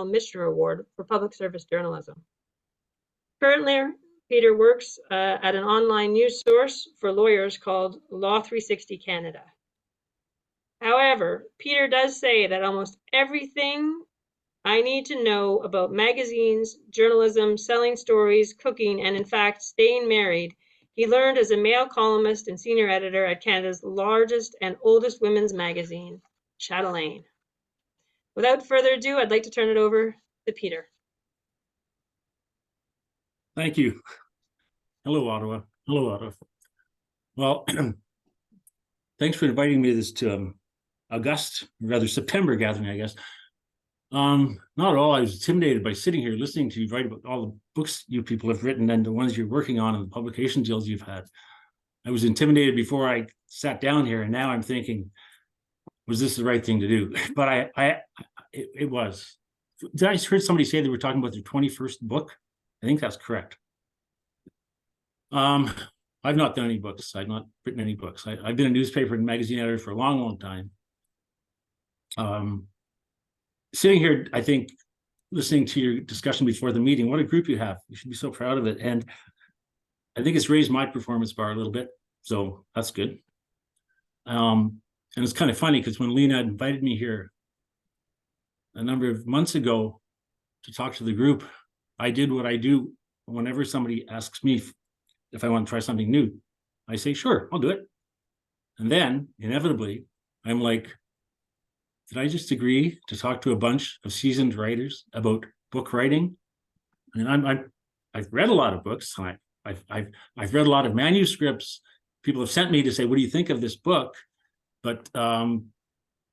Mishra Award for Public Service Journalism. Currently, Peter works at an online news source for lawyers called Law 360 Canada. However, Peter does say that almost everything I need to know about magazines, journalism, selling stories, cooking, and in fact, staying married, he learned as a male columnist and senior editor at Canada's largest and oldest women's magazine, Chatelaine. Without further ado, I'd like to turn it over to Peter. Thank you. Hello, Ottawa. Hello, Ottawa. Well, thanks for inviting me to September gathering, I guess. Not at all. I was intimidated by sitting here listening to you write about all the books you people have written and the ones you're working on and the publication deals you've had. I was intimidated before I sat down here, and now I'm thinking, was this the right thing to do? But it was. Did I heard somebody say they were talking about their 21st book? I think that's correct. I've not done any books. I've not written any books. I've been a newspaper and magazine editor for a long, long time. Sitting here, I think, listening to your discussion before the meeting, what a group you have. You should be so proud of it. And I think it's raised my performance bar a little bit. So that's good. And it's kind of funny because when Lena invited me here a number of months ago to talk to the group, I did what I do whenever somebody asks me if I want to try something new. I say, sure, I'll do it. And then inevitably, I'm like, did I just agree to talk to a bunch of seasoned writers about book writing? And I've read a lot of books. I've read a lot of manuscripts. People have sent me to say, what do you think of this book? But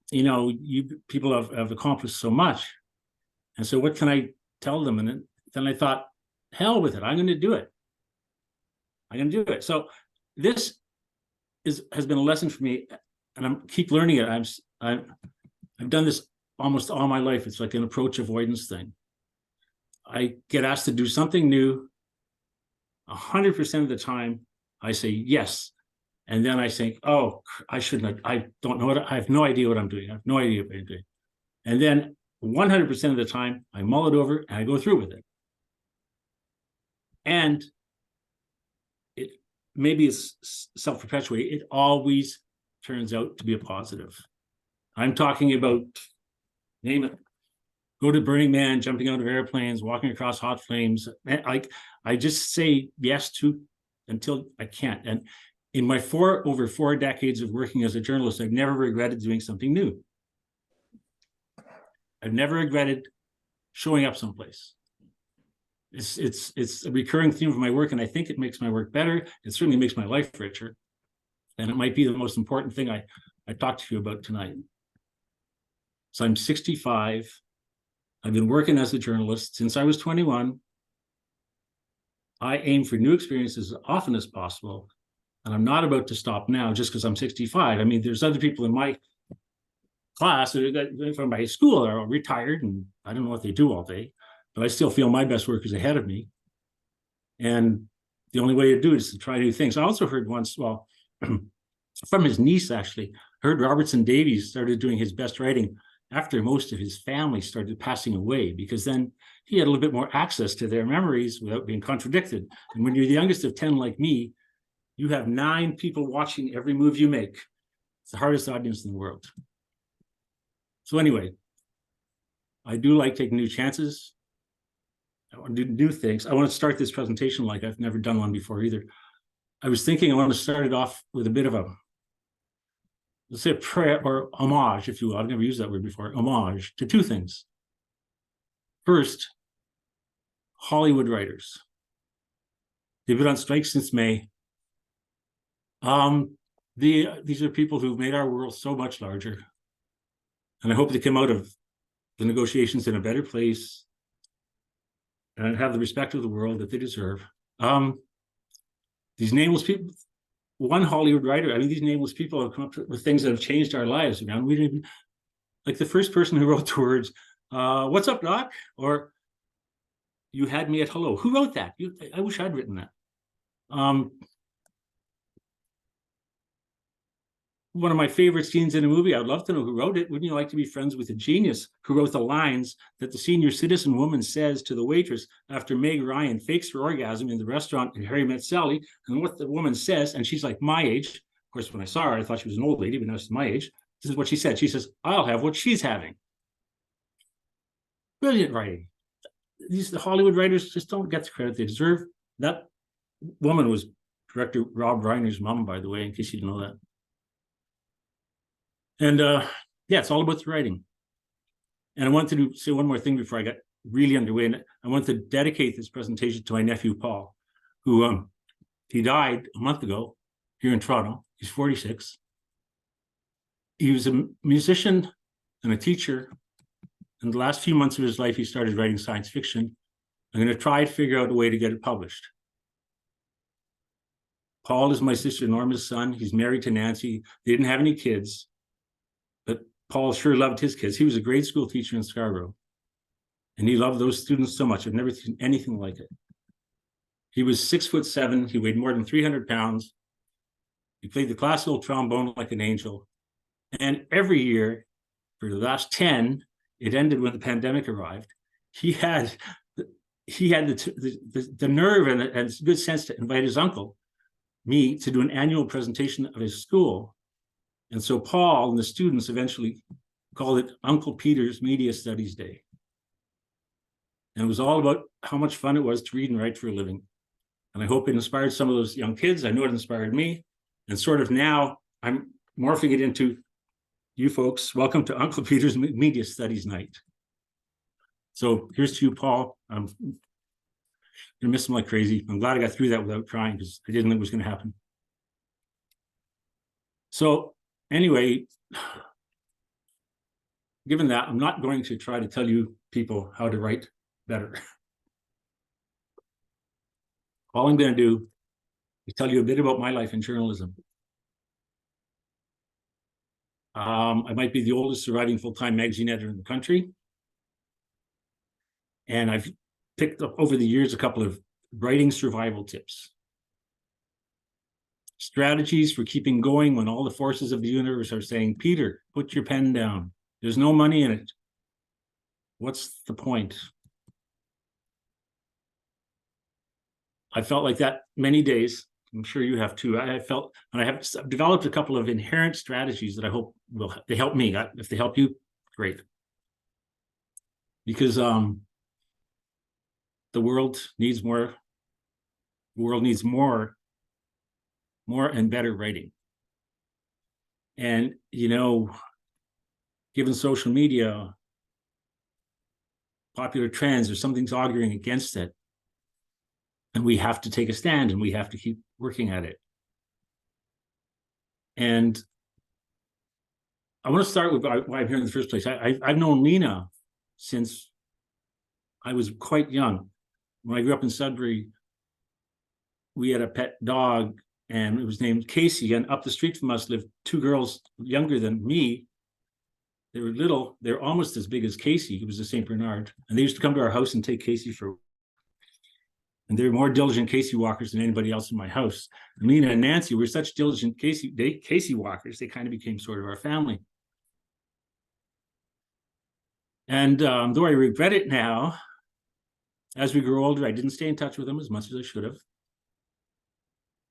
you know, you people have accomplished so much. And so what can I tell them? And then I thought, hell with it. I'm going to do it. I'm going to do it. So this has been a lesson for me, and I keep learning it. I've done this almost all my life. It's like an approach avoidance thing. I get asked to do something new. 100% of the time, I say yes. And then I think, oh, I shouldn't. I don't know I have no idea what I'm doing. I have no idea what I'm doing. And then 100% of the time, I mull it over and I go through with it. And it maybe it's self-perpetuating. It always turns out to be a positive. I'm talking about, name it, go to Burning Man, jumping out of airplanes, walking across hot flames. I just say yes to until I can't. And in my over 4 decades of working as a journalist, I've never regretted doing something new. I've never regretted showing up someplace. It's a recurring theme of my work, and I think it makes my work better. It certainly makes my life richer. And it might be the most important thing I talked to you about tonight. So I'm 65. I've been working as a journalist since I was 21. I aim for new experiences as often as possible. And I'm not about to stop now just because I'm 65. I mean, there's other people in my class from my school that are retired, and I don't know what they do all day, but I still feel my best work is ahead of me. And the only way to do it is to try new things. I also heard once, well, from his niece, actually, heard Robertson Davies started doing his best writing after most of his family started passing away, because then he had a little bit more access to their memories without being contradicted. And when you're the youngest of 10 like me, you have 9 people watching every move you make. It's the hardest audience in the world. So anyway, I do like taking new chances. I want to do new things. I want to start this presentation like I've never done one before either. I was thinking I want to start it off with a bit of a, let's say, a prayer or homage, if you will. I've never used that word before. Homage to 2 things. First, Hollywood writers. They've been on strike since May. These are people who've made our world so much larger. And I hope they come out of the negotiations in a better place and have the respect of the world that they deserve. These nameless people, one Hollywood writer, I mean, these nameless people have come up with things that have changed our lives around. We didn't even, like the first person who wrote the words, "What's up, Doc?" or "You had me at hello." Who wrote that? I wish I'd written that. one of my favorite scenes in a movie. I'd love to know who wrote it. Wouldn't you like to be friends with a genius who wrote the lines that the senior citizen woman says to the waitress after Meg Ryan fakes her orgasm in the restaurant in Harry Met Sally? And what the woman says, and she's like my age. Of course, when I saw her, I thought she was an old lady, but now she's my age. This is what she said. She says, "I'll have what she's having." Brilliant writing. The Hollywood writers just don't get the credit they deserve. That woman was director Rob Reiner's mom, by the way, in case you didn't know that. And yeah, it's all about the writing. And I wanted to say one more thing before I got really underway. And I want to dedicate this presentation to my nephew, Paul, who he died a month ago here in Toronto. He's 46. He was a musician and a teacher. In the last few months of his life, he started writing science fiction. I'm going to try to figure out a way to get it published. Paul is my sister Norma's son. He's married to Nancy. They didn't have any kids, but Paul sure loved his kids. He was a grade school teacher in Scarborough, and he loved those students so much. I've never seen anything like it. He was 6'7". He weighed more than 300 pounds. He played the classical trombone like an angel. And every year, for the last 10, it ended when the pandemic arrived. He had the nerve and good sense to invite his uncle, me, to do an annual presentation of his school. And so Paul and the students eventually called it Uncle Peter's Media Studies Day. And it was all about how much fun it was to read and write for a living. And I hope it inspired some of those young kids. I know it inspired me. And sort of now I'm morphing it into you folks. Welcome to Uncle Peter's Media Studies Night. So here's to you, Paul. I'm going to miss him like crazy. I'm glad I got through that without crying because I didn't think it was going to happen. So anyway, given that, I'm not going to try to tell you people how to write better. All I'm going to do is tell you a bit about my life in journalism. I might be the oldest surviving full-time magazine editor in the country. And I've picked up over the years a couple of writing survival tips. Strategies for keeping going when all the forces of the universe are saying, Peter, put your pen down. There's no money in it. What's the point? I felt like that many days. I'm sure you have too. I felt, and I've developed a couple of inherent strategies that I hope they help me. If they help you, great. Because the world needs more. The world needs more and better writing. And you know, given social media, popular trends, or something's arguing against it, and we have to take a stand, and we have to keep working at it. And I want to start with why I'm here in the first place. I've known Lena since I was quite young. When I grew up in Sudbury, we had a pet dog, and it was named Casey. And up the street from us lived two girls younger than me. They were little. They're almost as big as Casey. He was a St. Bernard. And they used to come to our house and take Casey for. And they're more diligent Casey walkers than anybody else in my house. And Lena and Nancy were such diligent Casey walkers, they kind of became sort of our family. And though I regret it now, as we grew older, I didn't stay in touch with them as much as I should have.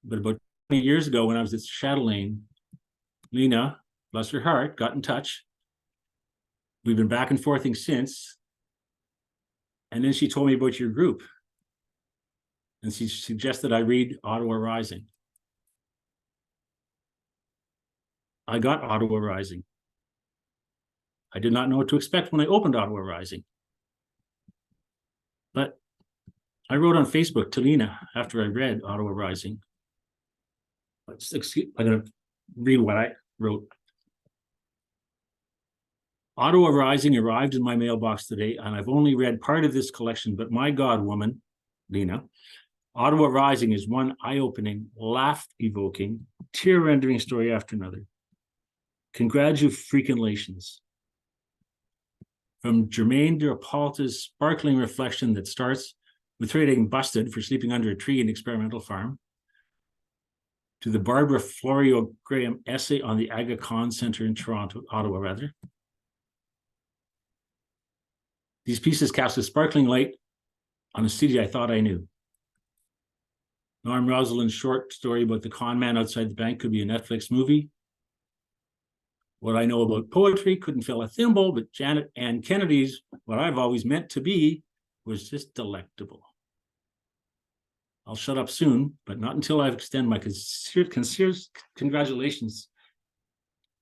But about 20 years ago, when I was at Chatelaine, Lena, bless her heart, got in touch. We've been back and forthing since. And then she told me about your group. And she suggested I read Ottawa Rising. I got Ottawa Rising. I did not know what to expect when I opened Ottawa Rising. But I wrote on Facebook to Lena after I read Ottawa Rising. I'm going to read what I wrote. Ottawa Rising arrived in my mailbox today, and I've only read part of this collection, but my God, woman, Lena, Ottawa Rising is one eye-opening, laugh-evoking, tear-rendering story after another. Congratulations. From Germaine Durapaulta's sparkling reflection that starts with her getting busted for sleeping under a tree in Experimental Farm, to the Barbara Florio Graham essay on the Aga Khan Center in Ottawa, rather. These pieces cast a sparkling light on a city I thought I knew. Norm Rosalind's short story about the con man outside the bank could be a Netflix movie. What I know about poetry couldn't fill a thimble, but Janet Ann Kennedy's What I've Always Meant to Be was just delectable. I'll shut up soon, but not until I extend my sincere congratulations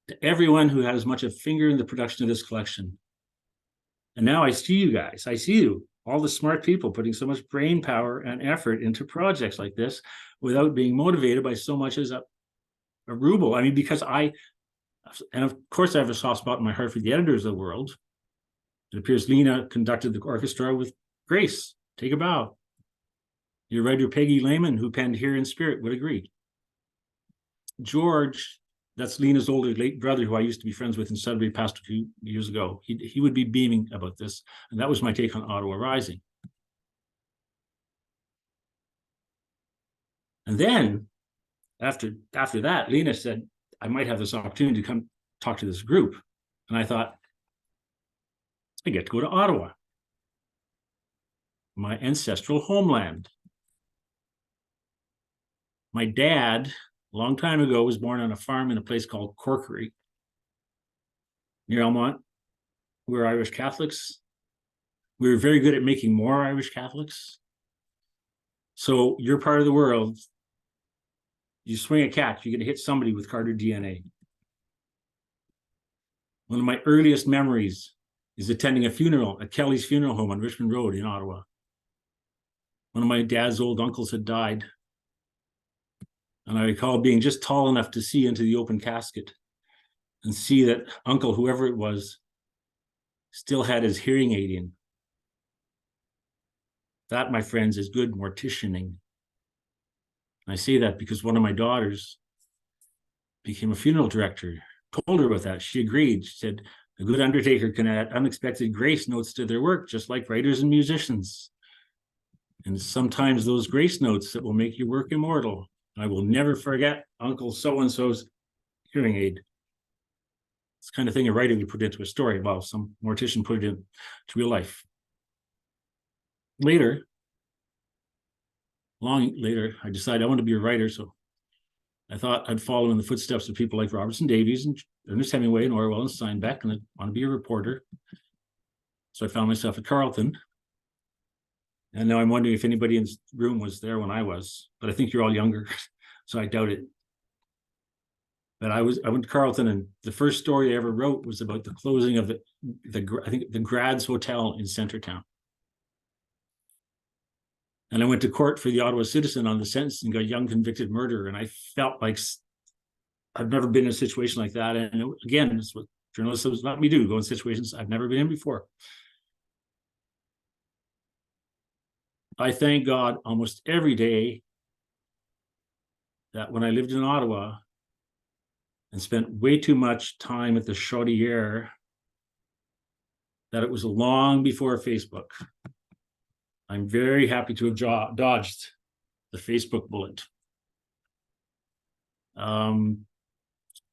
to everyone who had as much a finger in the production of this collection. And now I see you guys. I see you, all the smart people putting so much brain power and effort into projects like this without being motivated by so much as a ruble. I mean, because and of course I have a soft spot in my heart for the editors of the world. It appears Lena conducted the orchestra with grace. Take a bow. Your writer Peggy Lehman, who penned Here in Spirit, would agree. George, that's Lena's older late brother, who I used to be friends with in Sudbury, passed a few years ago. He would be beaming about this. And that was my take on Ottawa Rising. And then after that, Lena said, I might have this opportunity to come talk to this group. And I thought, I get to go to Ottawa, my ancestral homeland. My dad, a long time ago, was born on a farm in a place called Corkery, near Elmont. We're Irish Catholics. We were very good at making more Irish Catholics. So your part of the world, you swing a catch, you're going to hit somebody with Carter DNA. One of my earliest memories is attending a funeral at Kelly's Funeral Home on Richmond Road in Ottawa. One of my dad's old uncles had died. And I recall being just tall enough to see into the open casket and see that uncle, whoever it was, still had his hearing aid in. That, my friends, is good morticianing. I say that because one of my daughters became a funeral director. Told her about that. She agreed. She said, a good undertaker can add unexpected grace notes to their work, just like writers and musicians. And sometimes those grace notes that will make your work immortal. I will never forget Uncle so-and-so's hearing aid. It's the kind of thing a writer would put into a story. Well, some mortician put it into real life. Long later, I decided I want to be a writer, so I thought I'd follow in the footsteps of people like Robertson Davies and Ernest Hemingway and Orwell and Steinbeck, and I want to be a reporter. So I found myself at Carleton. And now I'm wondering if anybody in this room was there when I was, but I think you're all younger, so I doubt it. But I went to Carleton, and the first story I ever wrote was about the closing of I think the Grads Hotel in Centertown. And I went to court for the Ottawa Citizen on the sentencing of a young convicted murderer, and I felt like I've never been in a situation like that. And again, it's what journalists let me do, go in situations I've never been in before. I thank God almost every day that when I lived in Ottawa and spent way too much time at the Chaudière, that it was long before Facebook. I'm very happy to have dodged the Facebook bullet.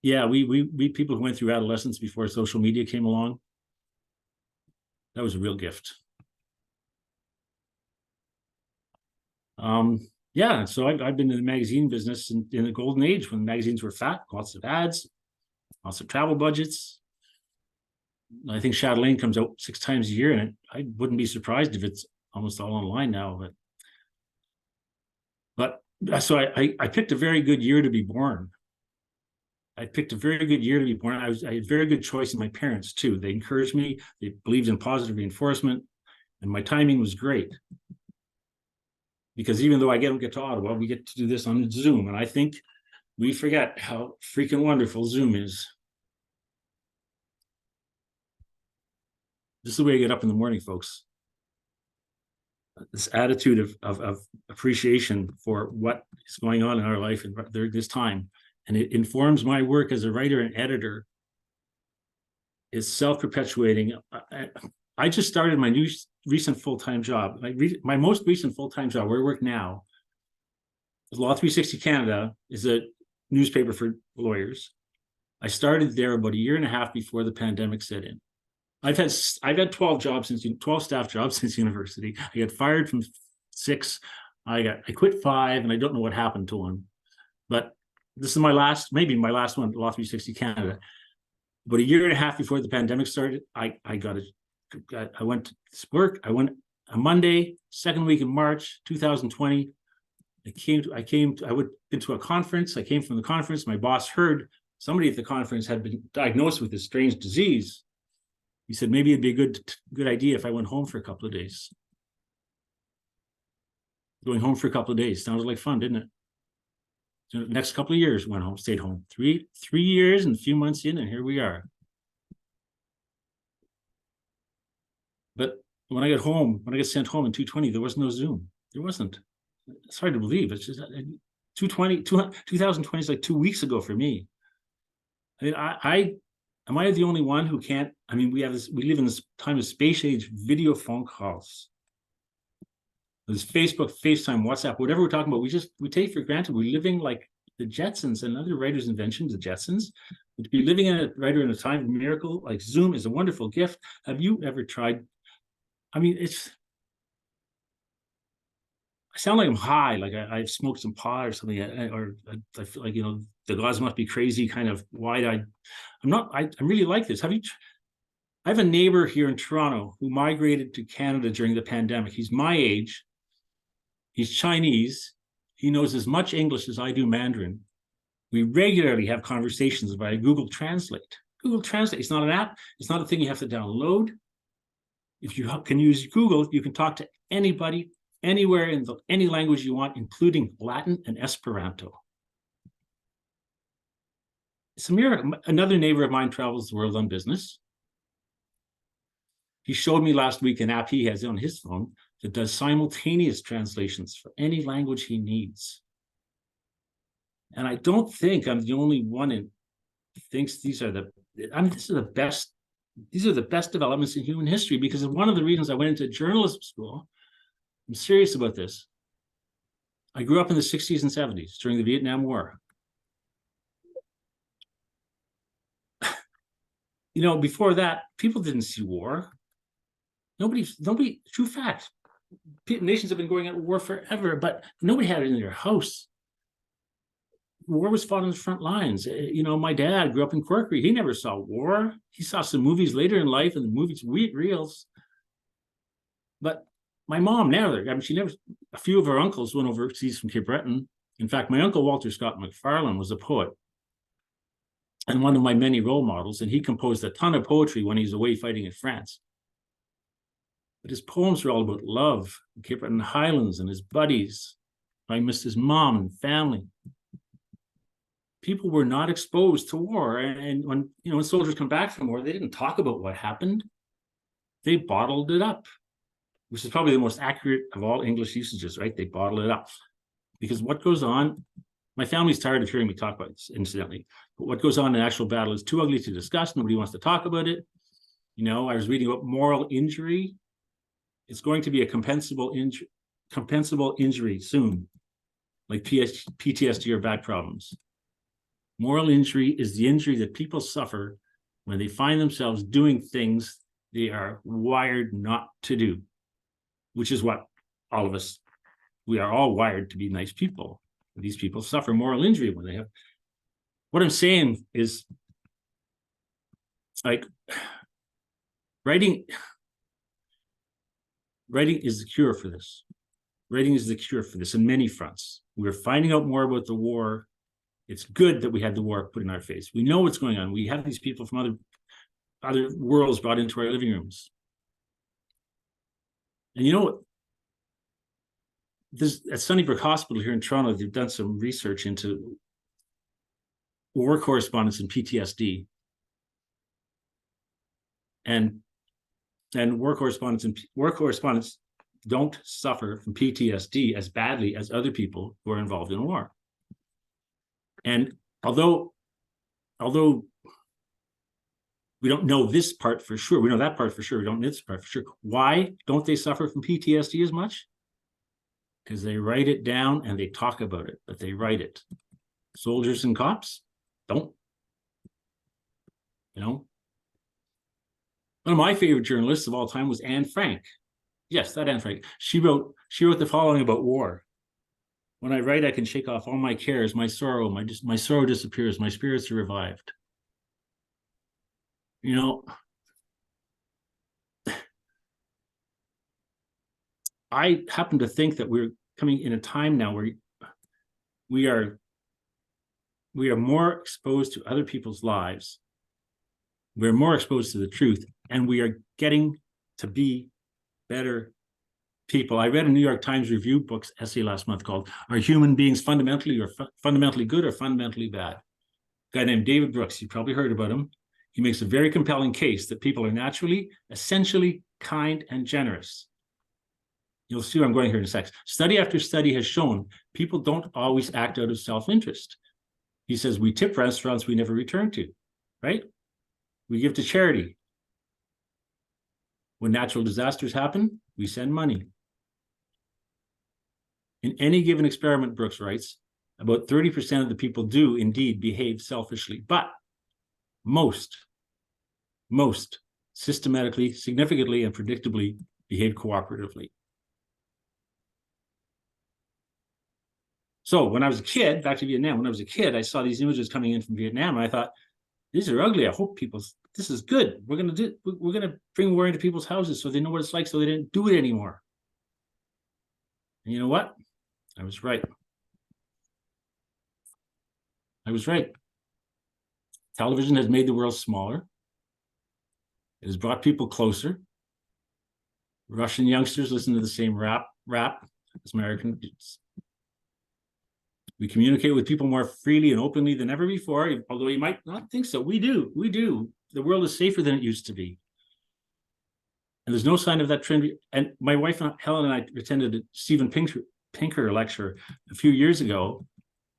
Yeah, we people who went through adolescence before social media came along, that was a real gift. Yeah, so I've been in the magazine business in the golden age when magazines were fat, lots of ads, lots of travel budgets. I think Chatelaine comes out 6 times a year, and I wouldn't be surprised if it's almost all online now. But so I picked a very good year to be born. I picked a very good year to be born. I had very good choice in my parents too. They encouraged me. They believed in positive reinforcement, and my timing was great. Because even though I don't get to Ottawa, we get to do this on Zoom. And I think we forget how freaking wonderful Zoom is. This is the way I get up in the morning, folks. This attitude of appreciation for what is going on in our life at this time. And it informs my work as a writer and editor. It's self-perpetuating. I just started my recent full-time job. My most recent full-time job, where I work now, Law 360 Canada, is a newspaper for lawyers. I started there about a year and a half before the pandemic set in. I've had 12 staff jobs since university. I got fired from 6. I quit 5, and I don't know what happened to 1. But this is maybe my last one, Law 360 Canada. But a year and a half before the pandemic started, I went to work. I went a Monday, second week in March 2020. I went into a conference. I came from the conference. My boss heard somebody at the conference had been diagnosed with this strange disease. He said, maybe it'd be a good idea if I went home for a couple of days. Going home for a couple of days sounded like fun, didn't it? So the next couple of years, went home, stayed home. 3 years and a few months in, and here we are. But when I got sent home in 2020, there was no Zoom. There wasn't. It's hard to believe. It's just 2020 is like 2 weeks ago for me. I mean, am I the only one who can't? I mean, we live in this time of space age video phone calls. There's Facebook, FaceTime, WhatsApp, whatever we're talking about, we take for granted. We're living like the Jetsons, and other writers' inventions, the Jetsons. To be living in a time of miracle, like Zoom is a wonderful gift. Have you ever tried? I mean, I sound like I'm high, like I've smoked some pot or something, or I feel like, the gods must be crazy, kind of wide-eyed. I really like this. I have a neighbor here in Toronto who migrated to Canada during the pandemic. He's my age. He's Chinese. He knows as much English as I do Mandarin. We regularly have conversations via Google Translate. Google Translate, it's not an app. It's not a thing you have to download. If you can use Google, you can talk to anybody, anywhere in any language you want, including Latin and Esperanto. It's a miracle. Another neighbor of mine travels the world on business. He showed me last week an app he has on his phone that does simultaneous translations for any language he needs. And I don't think I'm the only one who thinks these are the best developments in human history, because one of the reasons I went into journalism school, I'm serious about this. I grew up in the 60s and 70s during the Vietnam War. Before that, people didn't see war. Nobody, true fact. Nations have been going at war forever, but nobody had it in their house. War was fought on the front lines. My dad grew up in Corkery. He never saw war. He saw some movies later in life, and the movies reels. But my mom never. A few of her uncles went overseas from Cape Breton. In fact, my uncle Walter Scott McFarlane was a poet and one of my many role models, and he composed a ton of poetry when he was away fighting in France. But his poems were all about love, Cape Breton Highlands and his buddies. I missed his mom and family. People were not exposed to war, and when soldiers come back from war, they didn't talk about what happened. They bottled it up, which is probably the most accurate of all English usages, right? They bottle it up. Because what goes on, my family's tired of hearing me talk about this, incidentally, but what goes on in actual battle is too ugly to discuss. Nobody wants to talk about it. I was reading about moral injury. It's going to be a compensable injury soon, like PTSD or back problems. Moral injury is the injury that people suffer when they find themselves doing things they are wired not to do, which is what all of us, we are all wired to be nice people. These people suffer moral injury when they have. What I'm saying is, like, writing is the cure for this. Writing is the cure for this in many fronts. We're finding out more about the war. It's good that we had the war put in our face. We know what's going on. We have these people from other worlds brought into our living rooms. And at Sunnybrook Hospital here in Toronto, they've done some research into war correspondence and PTSD. And war correspondents don't suffer from PTSD as badly as other people who are involved in war. And although we don't know this part for sure, we know that part for sure, we don't know this part for sure. Why don't they suffer from PTSD as much? Because they write it down and they talk about it, but they write it. Soldiers and cops don't. You know, one of my favorite journalists of all time was Anne Frank. Yes, that Anne Frank. She wrote the following about war. When I write, I can shake off all my cares, my sorrow, my sorrow disappears, my spirits are revived. You know, I happen to think that we're coming in a time now where we are more exposed to other people's lives. We're more exposed to the truth, and we are getting to be better people. I read a New York Times Review book's essay last month called "Are Human Beings Fundamentally Good or Fundamentally Bad?" A guy named David Brooks, you probably heard about him. He makes a very compelling case that people are naturally, essentially kind and generous. You'll see where I'm going here in a sec. Study after study has shown people don't always act out of self-interest. He says we tip restaurants we never return to, right? We give to charity. When natural disasters happen, we send money. In any given experiment, Brooks writes, about 30% of the people do indeed behave selfishly, but most systematically, significantly, and predictably behave cooperatively. So when I was a kid, back to Vietnam, when I was a kid, I saw these images coming in from Vietnam, and I thought, these are ugly. I hope this is good. We're gonna bring war into people's houses so they know what it's like, so they didn't do it anymore. And you know what? I was right. I was right. Television has made the world smaller. It has brought people closer. Russian youngsters listen to the same rap as American dudes. We communicate with people more freely and openly than ever before, although you might not think so. We do. The world is safer than it used to be. And there's no sign of that trend. And my wife, Helen, and I attended a Steven Pinker lecture a few years ago.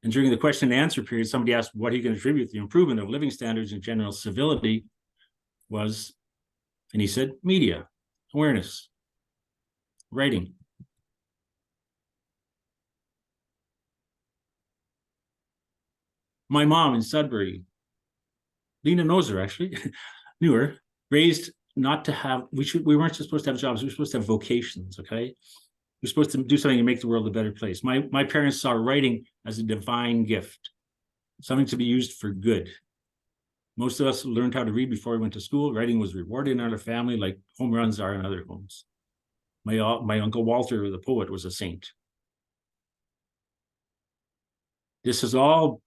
And during the question and answer period, somebody asked what he can attribute the improvement of living standards and general civility was, and he said, media, awareness, writing. My mom in Sudbury, Lena knows her actually, knew her, raised not to have, we weren't supposed to have jobs, we were supposed to have vocations, okay? We're supposed to do something to make the world a better place. My parents saw writing as a divine gift, something to be used for good. Most of us learned how to read before we went to school. Writing was rewarded in our family like home runs are in other homes. My Uncle Walter, the poet, was a saint. This is all,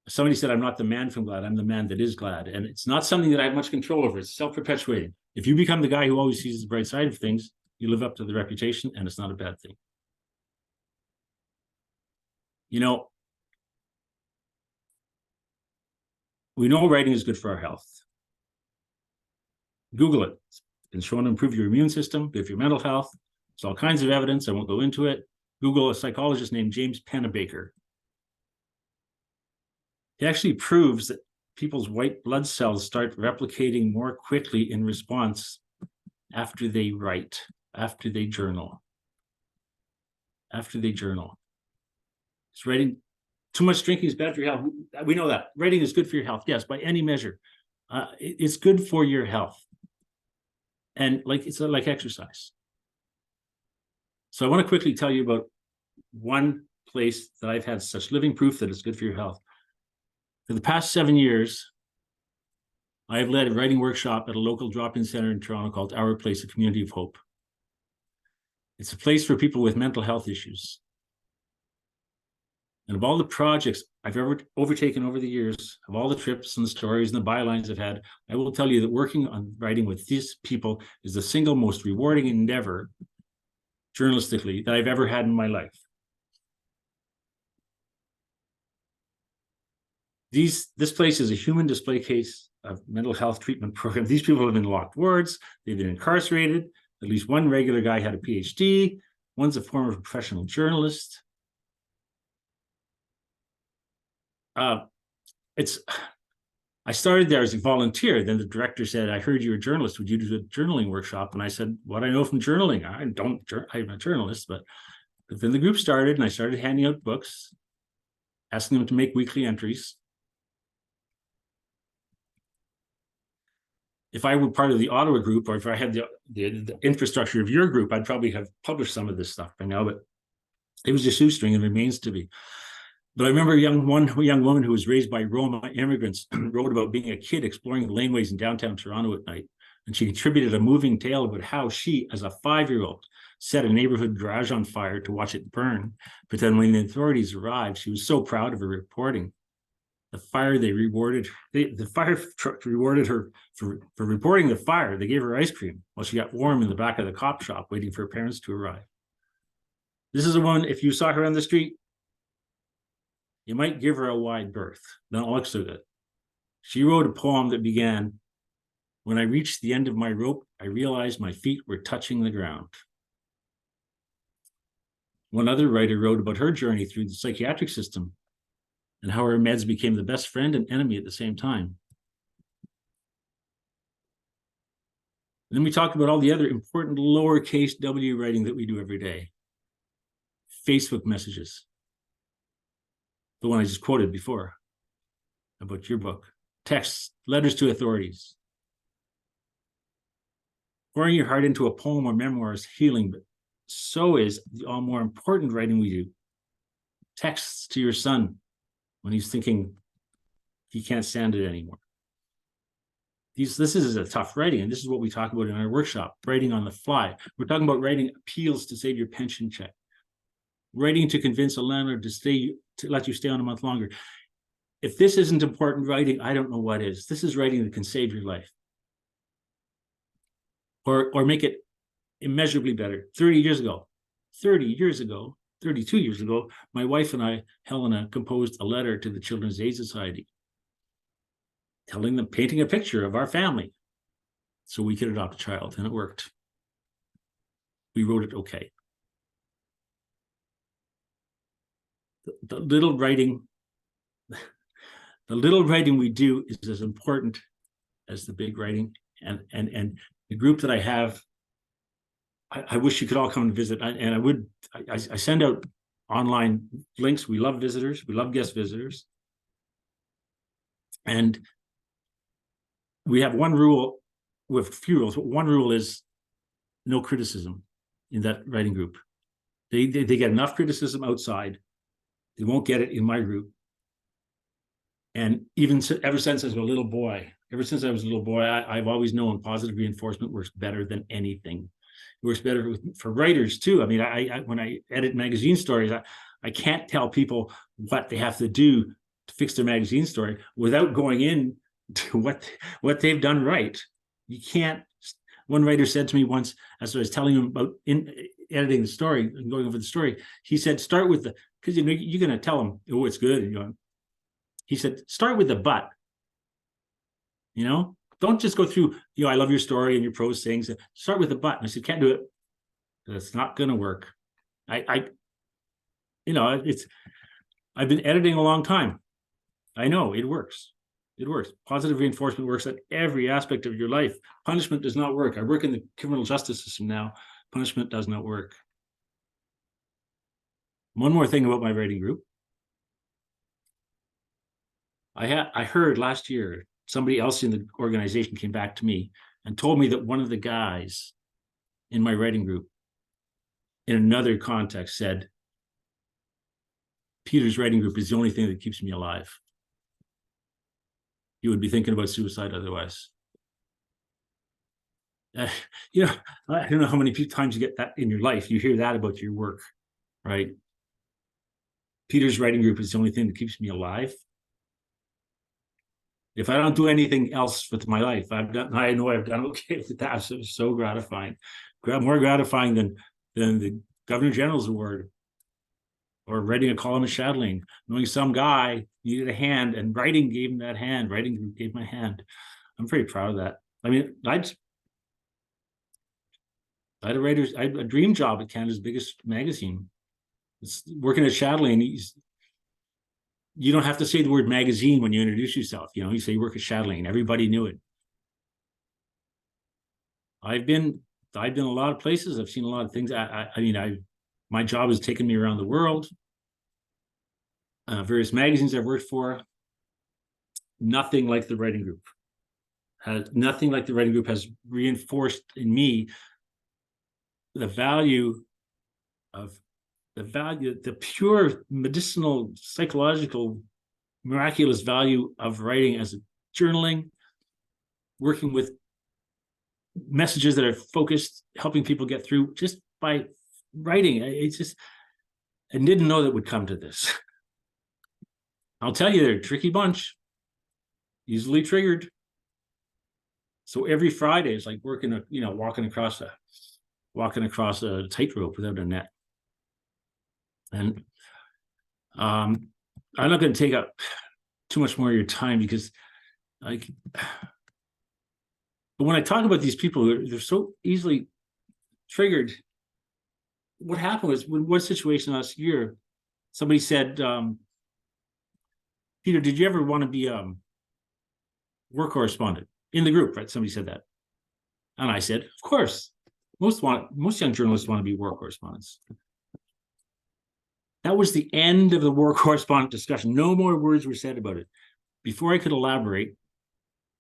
somebody said, I'm not the man from Glad, I'm the man that is glad. And it's not something that I have much control over. It's self-perpetuating. If you become the guy who always sees the bright side of things, you live up to the reputation, and it's not a bad thing. You know, we know writing is good for our health. Google it. It's been shown to improve your immune system, good for your mental health. There's all kinds of evidence. I won't go into it. Google a psychologist named James Pennebaker. He actually proves that people's white blood cells start replicating more quickly in response after they write, after they journal. After they journal. It's writing. Too much drinking is bad for your health. We know that. Writing is good for your health. Yes, by any measure. It's good for your health. And it's like exercise. So I want to quickly tell you about one place that I've had such living proof that it's good for your health. For the past 7 years, I have led a writing workshop at a local drop-in center in Toronto called Our Place, a Community of Hope. It's a place for people with mental health issues. And of all the projects I've ever overtaken over the years, of all the trips and the stories and the bylines I've had, I will tell you that working on writing with these people is the single most rewarding endeavor, journalistically, that I've ever had in my life. This place is a human display case of mental health treatment program. These people have been locked wards, they've been incarcerated. At least one regular guy had a PhD, one's a former professional journalist. I started there as a volunteer. Then the director said, I heard you're a journalist. Would you do a journaling workshop? And I said, what do I know from journaling? I'm a journalist, but But then the group started, and I started handing out books, asking them to make weekly entries. If I were part of the Ottawa group, or if I had the infrastructure of your group, I'd probably have published some of this stuff by now, but it was just shoestring and remains to be. But I remember one young woman who was raised by Roma immigrants wrote about being a kid exploring the laneways in downtown Toronto at night. And she contributed a moving tale about how she, as a 5-year-old, set a neighborhood garage on fire to watch it burn. But then when the authorities arrived, she was so proud of her reporting. The fire truck rewarded her for reporting the fire. They gave her ice cream while she got warm in the back of the cop shop waiting for her parents to arrive. This is a woman, if you saw her on the street, you might give her a wide berth. Don't look so good. She wrote a poem that began, "When I reached the end of my rope, I realized my feet were touching the ground." One other writer wrote about her journey through the psychiatric system and how her meds became the best friend and enemy at the same time. And then we talked about all the other important lowercase w writing that we do every day. Facebook messages. The one I just quoted before about your book. Texts, letters to authorities. Pouring your heart into a poem or memoir is healing, but so is the all more important writing we do. Texts to your son when he's thinking he can't stand it anymore. This is a tough writing, and this is what we talk about in our workshop, writing on the fly. We're talking about writing appeals to save your pension check, writing to convince a landlord to let you stay on a month longer. If this isn't important writing, I don't know what is. This is writing that can save your life. Or make it immeasurably better. 32 years ago, my wife and I, Helena, composed a letter to the Children's Aid Society, painting a picture of our family so we could adopt a child, and it worked. We wrote it okay. The little writing we do is as important as the big writing. And the group that I have, I wish you could all come and visit. I send out online links. We love visitors. We love guest visitors. And we have one rule, with a few rules. One rule is no criticism in that writing group. They get enough criticism outside. They won't get it in my group. And even ever since I was a little boy, I've always known positive reinforcement works better than anything. It works better for writers too. I mean, I when I edit magazine stories, I can't tell people what they have to do to fix their magazine story without going in to what they've done right. You can't. One writer said to me once, as I was telling him about editing the story and going over the story, he said, start with because you're going to tell them, oh, it's good. And he said, start with the but. Don't just go through, I love your story and your prose things. Start with the but. And I said, can't do it. That's not going to work. I've been editing a long time. I know it works. It works. Positive reinforcement works at every aspect of your life. Punishment does not work. I work in the criminal justice system now. Punishment does not work. One more thing about my writing group. I heard last year, somebody else in the organization came back to me and told me that one of the guys in my writing group, in another context, said, Peter's writing group is the only thing that keeps me alive. You would be thinking about suicide otherwise. I don't know how many times you get that in your life. You hear that about your work, right? Peter's writing group is the only thing that keeps me alive. If I don't do anything else with my life, I know I've done okay with that. So it's so gratifying, more gratifying than the Governor General's Award, or writing a column at Chatelaine, knowing some guy needed a hand and writing gave him that hand. Writing group gave my hand. I'm very proud of that. I mean, I had a dream job at Canada's biggest magazine. It's working at Chatelaine. You don't have to say the word magazine when you introduce yourself. You say you work at Chatelaine. Everybody knew it. I've been a lot of places. I've seen a lot of things. My job has taken me around the world, various magazines I've worked for. Nothing like the writing group. Nothing like the writing group has reinforced in me the value of the pure medicinal, psychological, miraculous value of writing as a journaling, working with messages that are focused, helping people get through just by writing. I didn't know that would come to this. I'll tell you, they're a tricky bunch, easily triggered. So every Friday is like walking across a tightrope without a net. And I'm not going to take up too much more of your time because but when I talk about these people, they're so easily triggered. What happened was, in one situation last year, somebody said, Peter, did you ever want to be a war correspondent in the group? Right? Somebody said that. And I said, of course. Most young journalists want to be war correspondents. That was the end of the war correspondent discussion. No more words were said about it. Before I could elaborate,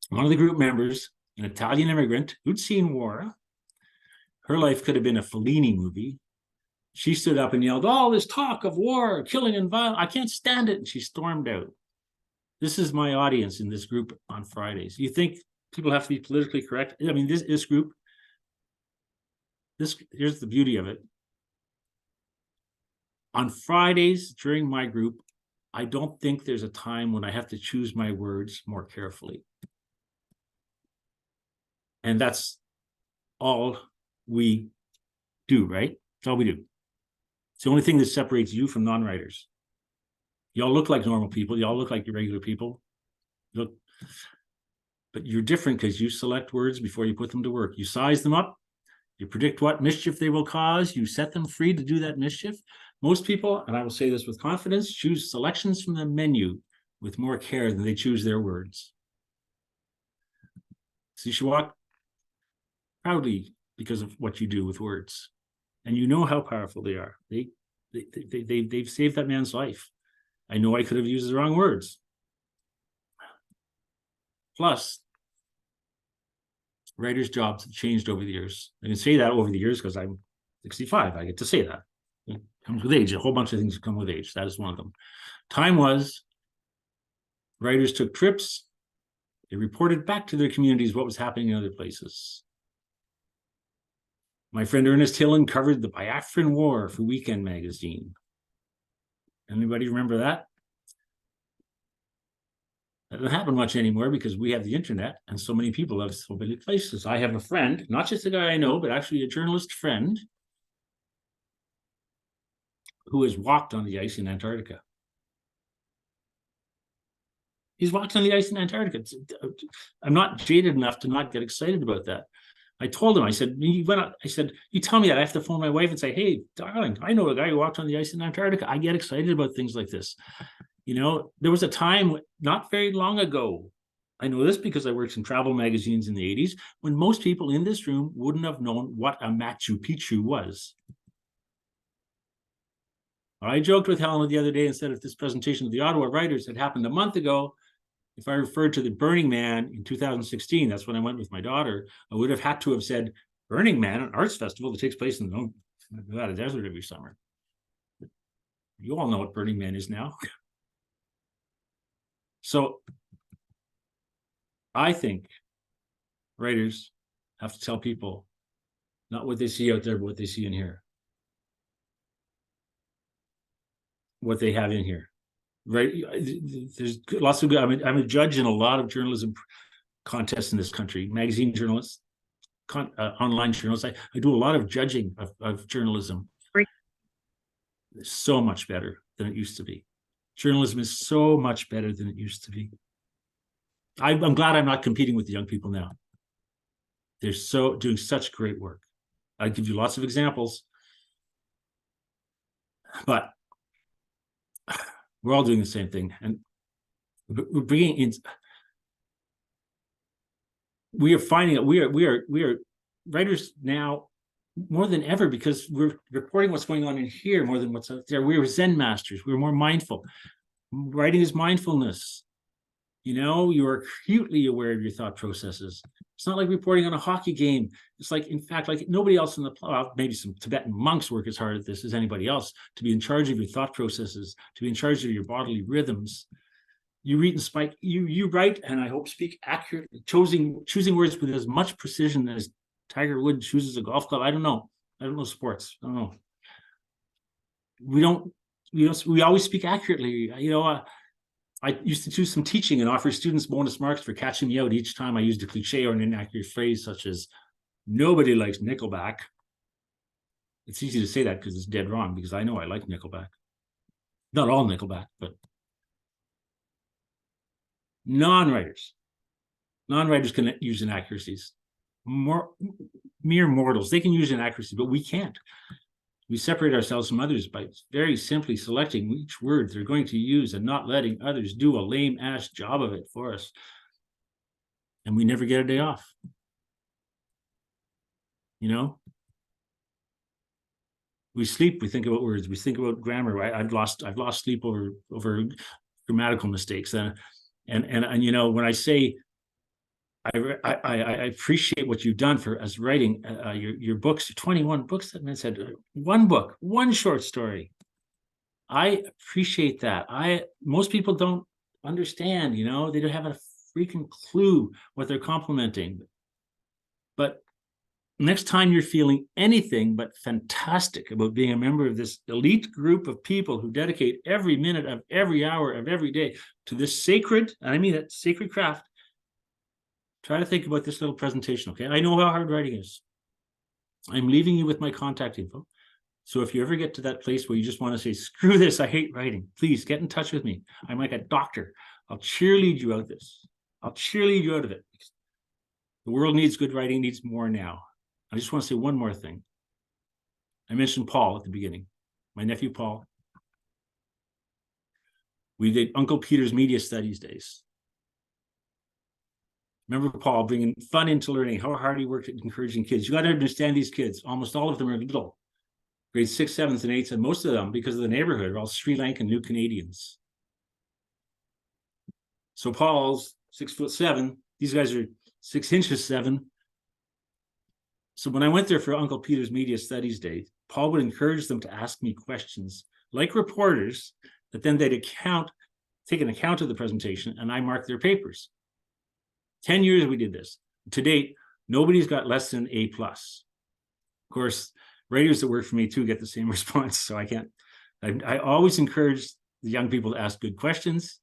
one of the group members, an Italian immigrant who'd seen war, her life could have been a Fellini movie. She stood up and yelled, all this talk of war, killing and violence, I can't stand it. And she stormed out. This is my audience in this group on Fridays. You think people have to be politically correct? I mean, this group, here's the beauty of it. On Fridays during my group, I don't think there's a time when I have to choose my words more carefully. And that's all we do, right? That's all we do. It's the only thing that separates you from non-writers. Y'all look like normal people. Y'all look like your regular people. But you're different because you select words before you put them to work. You size them up. You predict what mischief they will cause. You set them free to do that mischief. Most people, and I will say this with confidence, choose selections from the menu with more care than they choose their words. So you should walk proudly because of what you do with words. And you know how powerful they are. They've saved that man's life. I know I could have used the wrong words. Plus, writers' jobs have changed over the years. I can say that over the years because I'm 65. I get to say that. It comes with age. A whole bunch of things come with age. That is one of them. Time was, writers took trips. They reported back to their communities what was happening in other places. My friend Ernest Hillen covered the Biafran War for Weekend magazine. Anybody remember that? That doesn't happen much anymore because we have the internet and so many people have so many places. I have a friend, not just a guy I know, but actually a journalist friend who has walked on the ice in Antarctica. He's walked on the ice in Antarctica. I'm not jaded enough to not get excited about that. I told him, I said, you tell me that. I have to phone my wife and say, hey, darling, I know a guy who walked on the ice in Antarctica. I get excited about things like this. You know, there was a time not very long ago, I know this because I worked in travel magazines in the 80s, when most people in this room wouldn't have known what a Machu Picchu was. I joked with Helen the other day and said if this presentation of the Ottawa writers had happened a month ago, if I referred to the Burning Man in 2016, that's when I went with my daughter, I would have had to have said Burning Man, an arts festival that takes place in the Nevada desert every summer. You all know what Burning Man is now. So I think writers have to tell people not what they see out there, but what they see in here. What they have in here. Right? There's lots of good. I'm a judge in a lot of journalism contests in this country, magazine journalists, online journalists. I do a lot of judging of journalism. It's so much better than it used to be. Journalism is so much better than it used to be. I'm glad I'm not competing with the young people now. They're doing such great work. I give you lots of examples, but we're all doing the same thing, and we're bringing in. We are finding that we are writers now more than ever, because we're reporting what's going on in here more than what's out there. We were Zen masters. We were more mindful. Writing is mindfulness. You are acutely aware of your thought processes. It's not like reporting on a hockey game. It's like, in fact, like nobody else in the, well, maybe some Tibetan monks work as hard at this as anybody else, to be in charge of your thought processes, to be in charge of your bodily rhythms. You read and spike, you write, and I hope speak accurately, choosing words with as much precision as Tiger Woods chooses a golf club. I don't know sports. I don't know. We always speak accurately. I used to do some teaching and offer students bonus marks for catching me out each time I used a cliche or an inaccurate phrase, such as "nobody likes Nickelback." It's easy to say that because it's dead wrong, because I know I like Nickelback. Not all Nickelback, but non-writers can use inaccuracies. Mere mortals, they can use inaccuracy, but we can't. We separate ourselves from others by very simply selecting which words they're going to use and not letting others do a lame-ass job of it for us. And we never get a day off. We sleep, we think about words, we think about grammar. I've lost sleep over grammatical mistakes. And when I say I appreciate what you've done for us writing your books, 21 books, that man said, one book, one short story. I appreciate that. Most people don't understand, they don't have a freaking clue what they're complimenting. But next time you're feeling anything but fantastic about being a member of this elite group of people who dedicate every minute of every hour of every day to this sacred, and I mean that, sacred craft, try to think about this little presentation, okay? I know how hard writing is. I'm leaving you with my contact info. So if you ever get to that place where you just want to say, screw this, I hate writing, please get in touch with me. I'm like a doctor. I'll cheerlead you out of this. I'll cheerlead you out of it. The world needs good writing, needs more now. I just want to say one more thing. I mentioned Paul at the beginning, my nephew Paul. We did Uncle Peter's Media Studies days. Remember Paul bringing fun into learning, how hard he worked at encouraging kids. You got to understand these kids. Almost all of them are little, grades 6, 7s, and 8s, and most of them, because of the neighborhood, are all Sri Lankan New Canadians. So Paul's 6'7". These guys are 6 inches 7. So when I went there for Uncle Peter's Media Studies Day, Paul would encourage them to ask me questions like reporters, but then they'd take an account of the presentation, and I marked their papers. 10 years we did this. To date, nobody's got less than A+. Of course, writers that work for me too get the same response, so I always encourage the young people to ask good questions,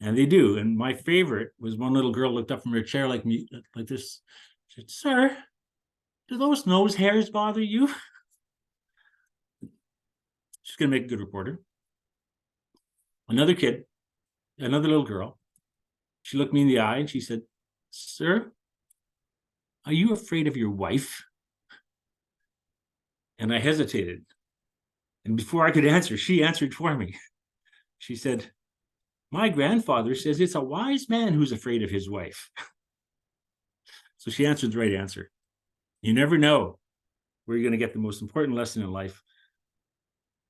and they do. And my favorite was one little girl looked up from her chair like me, like this. She said, "Sir, do those nose hairs bother you?" She's gonna make a good reporter. Another little girl, she looked me in the eye and she said, "Sir, are you afraid of your wife?" And I hesitated. And before I could answer, she answered for me. She said, "My grandfather says it's a wise man who's afraid of his wife." So she answered the right answer. You never know where you're going to get the most important lesson in life.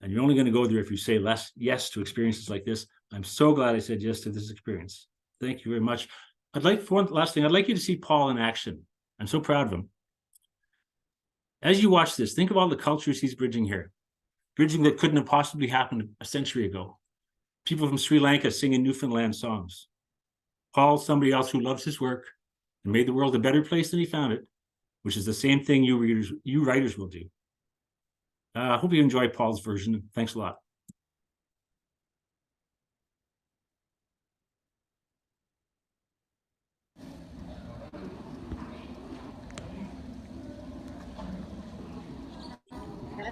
And you're only going to go there if you say yes to experiences like this. I'm so glad I said yes to this experience. Thank you very much. For one last thing, I'd like you to see Paul in action. I'm so proud of him. As you watch this, think of all the cultures he's bridging here. Bridging that couldn't have possibly happened a century ago. People from Sri Lanka singing Newfoundland songs. Paul, somebody else who loves his work and made the world a better place than he found it, which is the same thing you writers will do. I hope you enjoy Paul's version. Thanks a lot.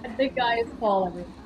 That big guy is Paul, everyone.